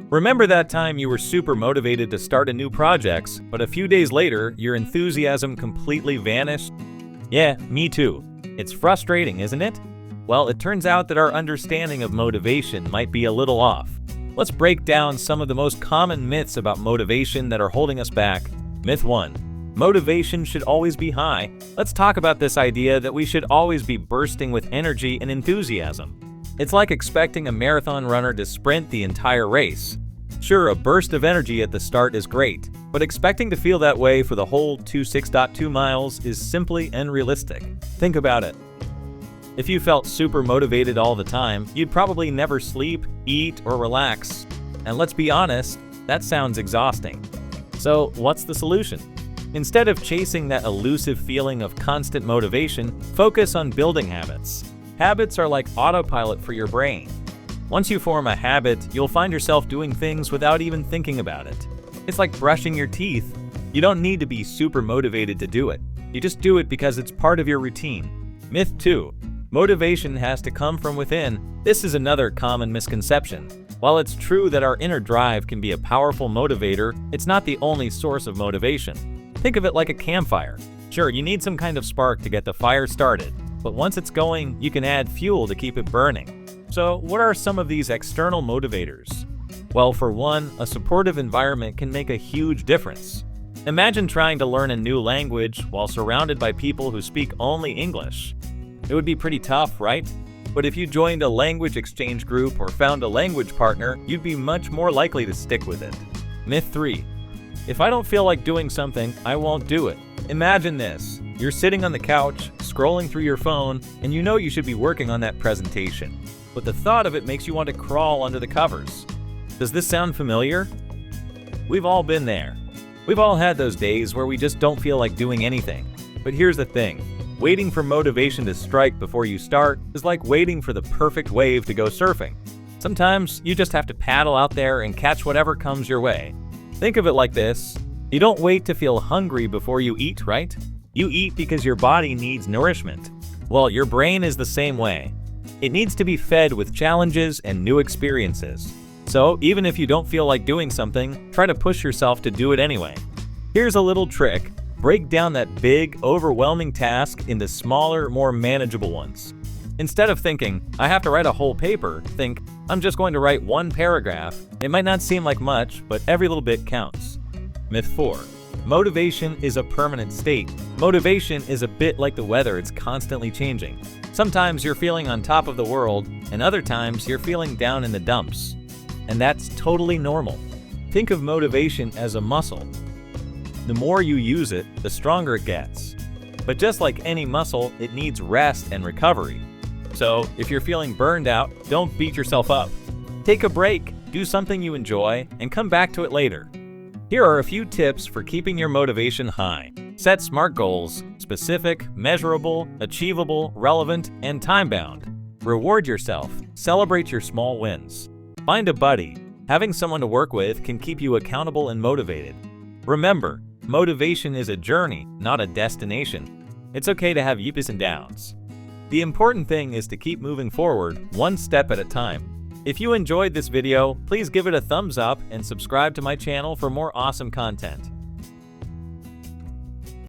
Remember that time you were super motivated to start a new project, but a few days later, your enthusiasm completely vanished? Yeah, me too. It's frustrating, isn't it? Well, it turns out that our understanding of motivation might be a little off. Let's break down some of the most common myths about motivation that are holding us back. Myth 1. Motivation should always be high. Let's talk about this idea that we should always be bursting with energy and enthusiasm. It's like expecting a marathon runner to sprint the entire race. Sure, a burst of energy at the start is great, but expecting to feel that way for the whole 26.2 miles is simply unrealistic. Think about it. If you felt super motivated all the time, you'd probably never sleep, eat, or relax. And let's be honest, that sounds exhausting. So, what's the solution? Instead of chasing that elusive feeling of constant motivation, focus on building habits. Habits are like autopilot for your brain. Once you form a habit, you'll find yourself doing things without even thinking about it. It's like brushing your teeth. You don't need to be super motivated to do it. You just do it because it's part of your routine. Myth 2. Motivation has to come from within. This is another common misconception. While it's true that our inner drive can be a powerful motivator, it's not the only source of motivation. Think of it like a campfire. Sure, you need some kind of spark to get the fire started, but once it's going, you can add fuel to keep it burning. So, what are some of these external motivators? Well, for one, a supportive environment can make a huge difference. Imagine trying to learn a new language while surrounded by people who speak only English. It would be pretty tough, right? But if you joined a language exchange group or found a language partner, you'd be much more likely to stick with it. Myth 3. If I don't feel like doing something, I won't do it. Imagine this. You're sitting on the couch, scrolling through your phone, and you know you should be working on that presentation. But the thought of it makes you want to crawl under the covers. Does this sound familiar? We've all been there. We've all had those days where we just don't feel like doing anything. But here's the thing. Waiting for motivation to strike before you start is like waiting for the perfect wave to go surfing. Sometimes you just have to paddle out there and catch whatever comes your way. Think of it like this. You don't wait to feel hungry before you eat, right? You eat because your body needs nourishment. Well, your brain is the same way. It needs to be fed with challenges and new experiences. So, even if you don't feel like doing something, try to push yourself to do it anyway. Here's a little trick. Break down that big, overwhelming task into smaller, more manageable ones. Instead of thinking, I have to write a whole paper, think, I'm just going to write one paragraph. It might not seem like much, but every little bit counts. Myth 4. Motivation is a permanent state. Motivation is a bit like the weather, it's constantly changing. Sometimes you're feeling on top of the world, and other times you're feeling down in the dumps. And that's totally normal. Think of motivation as a muscle. The more you use it, the stronger it gets. But just like any muscle, it needs rest and recovery. So, if you're feeling burned out, don't beat yourself up. Take a break, do something you enjoy, and come back to it later. Here are a few tips for keeping your motivation high. Set SMART goals: specific, measurable, achievable, relevant, and time-bound. Reward yourself. Celebrate your small wins. Find a buddy. Having someone to work with can keep you accountable and motivated. Remember, motivation is a journey, not a destination. It's okay to have ups and downs. The important thing is to keep moving forward, one step at a time. If you enjoyed this video, please give it a thumbs up and subscribe to my channel for more awesome content.